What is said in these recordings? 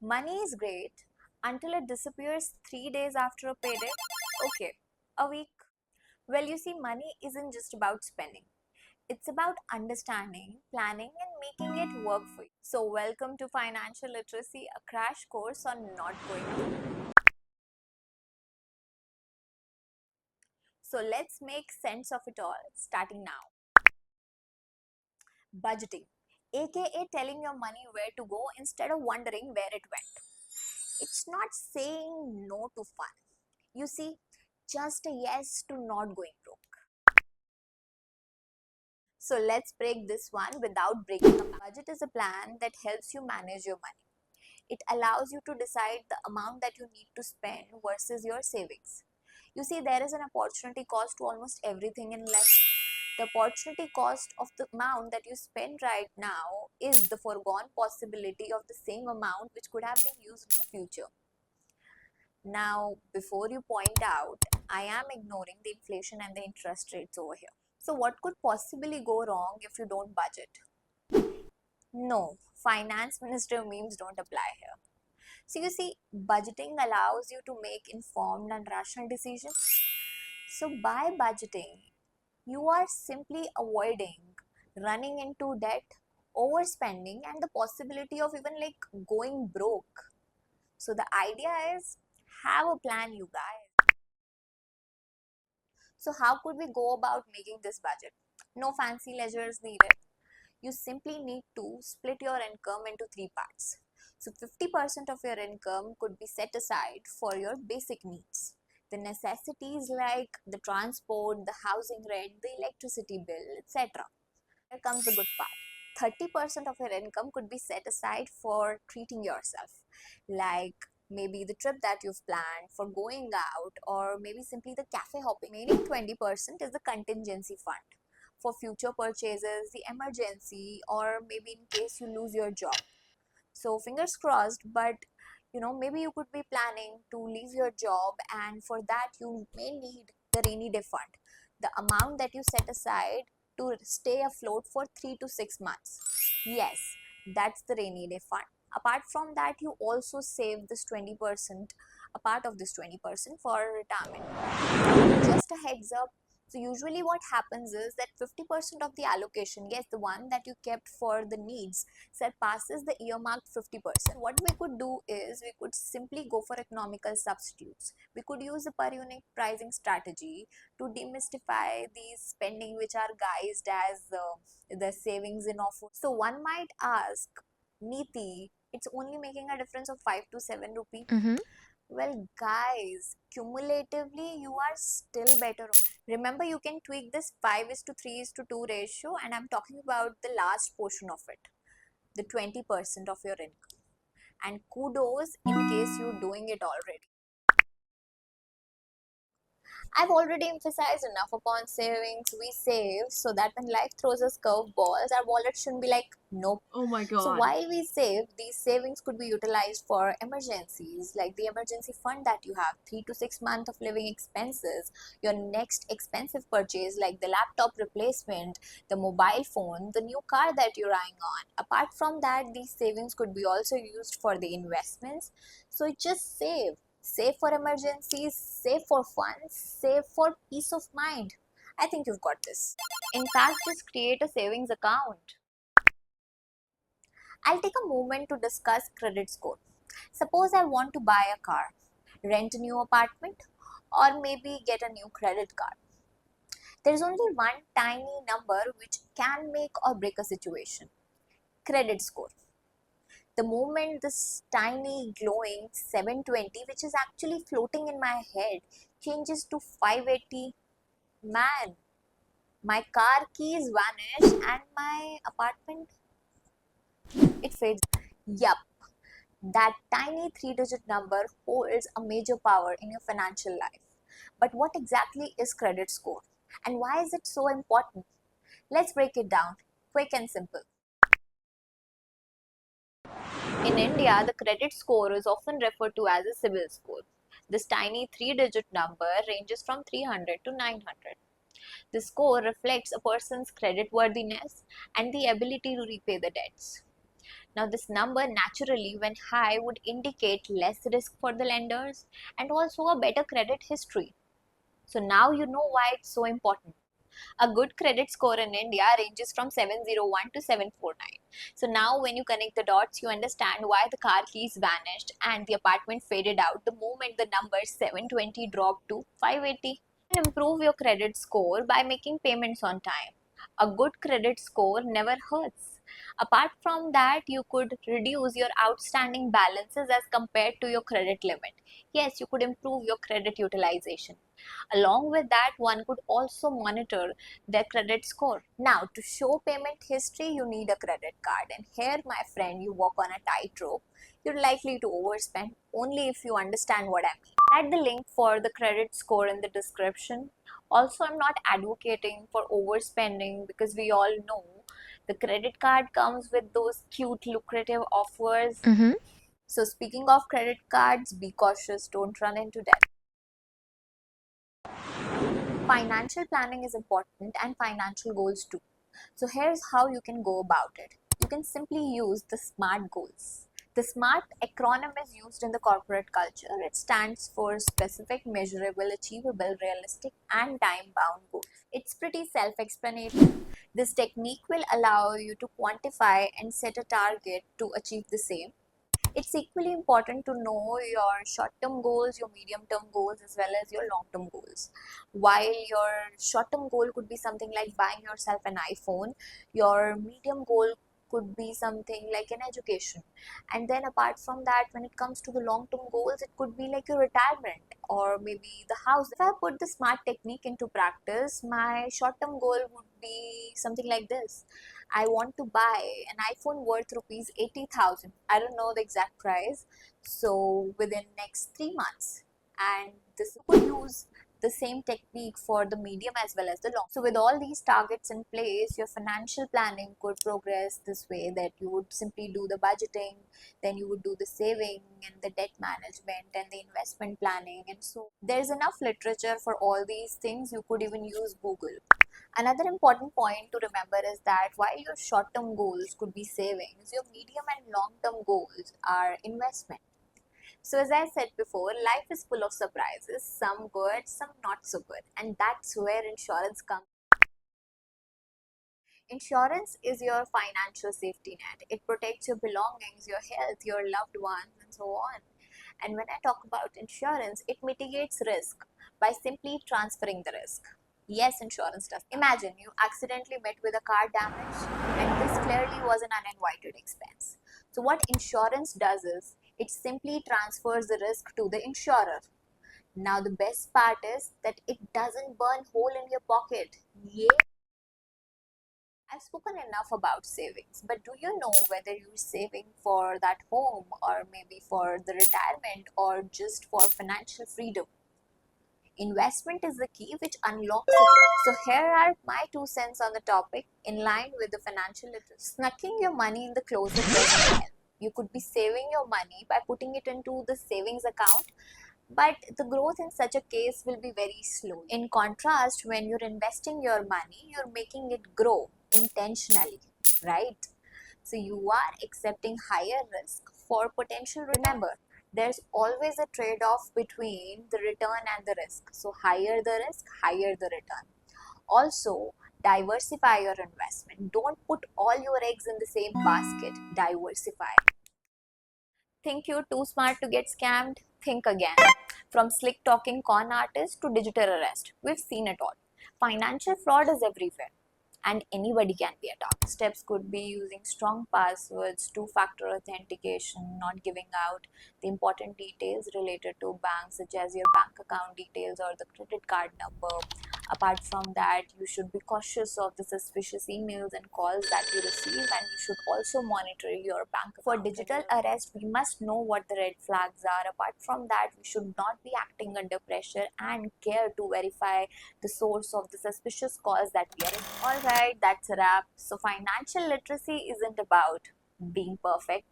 Money is great until it disappears 3 days after a payday. Okay, a week. Well, you see, money isn't just about spending. It's about understanding, planning, and making it work for you. So, welcome to Financial Literacy, a crash course on not going to. So, let's make sense of it all, starting now. Budgeting, aka telling your money where to go instead of wondering where it went. It's not saying no to fun. You see, just a yes to not going broke. So let's break this one without breaking a budget is a plan that helps you manage your money. It allows you to decide the amount that you need to spend versus your savings. You see, there is an opportunity cost to almost everything in life. The opportunity cost of the amount that you spend right now is the foregone possibility of the same amount which could have been used in the future. Now, before you point out, I am ignoring the inflation and the interest rates over here. So, what could possibly go wrong if you don't budget? No, finance minister memes don't apply here. So, you see, budgeting allows you to make informed and rational decisions. So, by budgeting, you are simply avoiding running into debt, overspending, and the possibility of even like going broke. So, the idea is have a plan, you guys. So how could we go about making this budget? No fancy ledgers needed. You simply need to split your income into three parts. So 50% of your income could be set aside for your basic needs. The necessities like the transport, the housing rent, the electricity bill, etc. Here comes the good part. 30% of your income could be set aside for treating yourself, like maybe the trip that you've planned, for going out, or maybe simply the cafe hopping. Remaining 20% is the contingency fund for future purchases, the emergency, or maybe in case you lose your job. So, fingers crossed, but maybe you could be planning to leave your job, and for that, you may need the rainy day fund, the amount that you set aside to stay afloat for 3 to 6 months. Yes, that's the rainy day fund. Apart from that, you also save this 20%, a part of this 20% for retirement. Just a heads up. So usually what happens is that 50% of the allocation, yes, the one that you kept for the needs, surpasses the earmarked 50%. What we could do is we could simply go for economical substitutes. We could use a per unit pricing strategy to demystify these spending which are guised as the savings in offer. So one might ask, Niti, it's only making a difference of 5 to 7 rupee. Well, guys, cumulatively, you are still better. Remember, you can tweak this 5 is to 3 is to 2 ratio, and I'm talking about the last portion of it, the 20% of your income. And kudos in case you're doing it already. I've already emphasized enough upon savings. We save so that when life throws us curveballs, our wallet shouldn't be like, nope. Oh my So god. while we save, these savings could be utilized for emergencies, like the emergency fund that you have, 3 to 6 months of living expenses, your next expensive purchase like the laptop replacement, the mobile phone, the new car that you're eyeing on. Apart from that, these savings could be also used for the investments. So just save. Save for emergencies, save for fun, save for peace of mind. I think you've got this. In fact, just create a savings account. I'll take a moment to discuss credit score. Suppose I want to buy a car, rent a new apartment, or maybe get a new credit card. There is only one tiny number which can make or break a situation: credit score. The moment this tiny glowing 720, which is actually floating in my head, changes to 580, man, my car keys vanish and my apartment, it fades. Yup, that tiny 3-digit number holds a major power in your financial life. But what exactly is credit score? And why is it so important? Let's break it down, quick and simple. In India, the credit score is often referred to as a CIBIL score. This tiny 3-digit number ranges from 300 to 900. The score reflects a person's credit worthiness and the ability to repay the debts. Now, this number naturally, when high, would indicate less risk for the lenders and also a better credit history. So, now you know why it's so important. A good credit score in India ranges from 701 to 749. So now when you connect the dots, you understand why the car keys vanished and the apartment faded out the moment the number 720 dropped to 580. And improve your credit score by making payments on time. A good credit score never hurts. Apart from that, you could reduce your outstanding balances as compared to your credit limit. Yes, you could improve your credit utilization. Along with that, one could also monitor their credit score. Now, to show payment history, you need a credit card. And here, my friend, you walk on a tightrope. You're likely to overspend only if you understand what I mean. Add the link for the credit score in the description. Also, I'm not advocating for overspending because we all know the credit card comes with those cute, lucrative offers. So, speaking of credit cards, be cautious, don't run into debt. Financial planning is important and financial goals too. So here's how you can go about it. You can simply use the SMART goals. The SMART acronym is used in the corporate culture. It stands for specific, measurable, achievable, realistic, and time bound goals. It's pretty self explanatory. This technique will allow you to quantify and set a target to achieve the same. It's equally important to know your short-term goals, your medium-term goals, as well as your long-term goals. While your short-term goal could be something like buying yourself an iPhone, your medium goal could be something like an education. And then apart from that, when it comes to the long-term goals, it could be like your retirement or maybe the house. If I put the SMART technique into practice, my short-term goal would be something like this. I want to buy an iPhone worth rupees 80,000. I don't know the exact price. So within next 3 months, and this could use the same technique for the medium as well as the long. So with all these targets in place, your financial planning could progress this way, that you would simply do the budgeting, then you would do the saving and the debt management and the investment planning. And so there's enough literature for all these things. You could even use Google. Another important point to remember is that while your short term goals could be savings, your medium and long term goals are investment. So, as I said before, life is full of surprises, some good, some not so good, and that's where insurance comes. Insurance is your financial safety net. It protects your belongings, your health, your loved ones, and so on. And when I talk about insurance, it mitigates risk by simply transferring the risk. Yes, insurance does. Imagine you accidentally met with a car damage, and this clearly was an uninvited expense. So, what insurance does is it simply transfers the risk to the insurer. Now, the best part is that it doesn't burn hole in your pocket. Yay! I've spoken enough about savings, but do you know whether you're saving for that home or maybe for the retirement or just for financial freedom? Investment is the key which unlocks it all. So here are my 2 cents on the topic in line with the financial literacy. Snucking your money in the closet doesn't help. You could be saving your money by putting it into the savings account, but the growth in such a case will be very slow. In contrast, when you're investing your money, you're making it grow intentionally, right? So you are accepting higher risk for potential. Remember, there's always a trade-off between the return and the risk. So higher the risk, higher the return. Also, diversify your investment. Don't put all your eggs in the same basket. Diversify. Think you're too smart to get scammed? Think again. From slick talking con artists to digital arrest, we've seen it all. Financial fraud is everywhere and anybody can be attacked. Steps could be using strong passwords, two-factor authentication, not giving out the important details related to banks such as your bank account details or the credit card number. Apart from that, you should be cautious of the suspicious emails and calls that you receive, and you should also monitor your bank. For digital arrest, we must know what the red flags are. Apart from that, we should not be acting under pressure and care to verify the source of the suspicious calls that we are in. Alright, that's a wrap. So, financial literacy isn't about being perfect,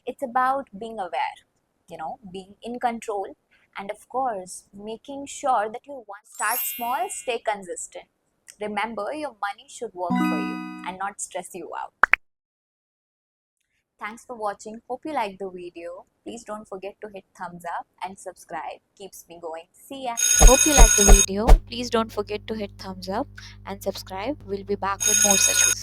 it's about being aware, being in control, and of course, making sure that you want start small, stay consistent. Remember, your money should work for you and not stress you out. Thanks for watching. Hope you liked the video. Please don't forget to hit thumbs up and subscribe. Keeps me going. See ya. Hope you liked the video. Please don't forget to hit thumbs up and subscribe. We'll be back with more such videos.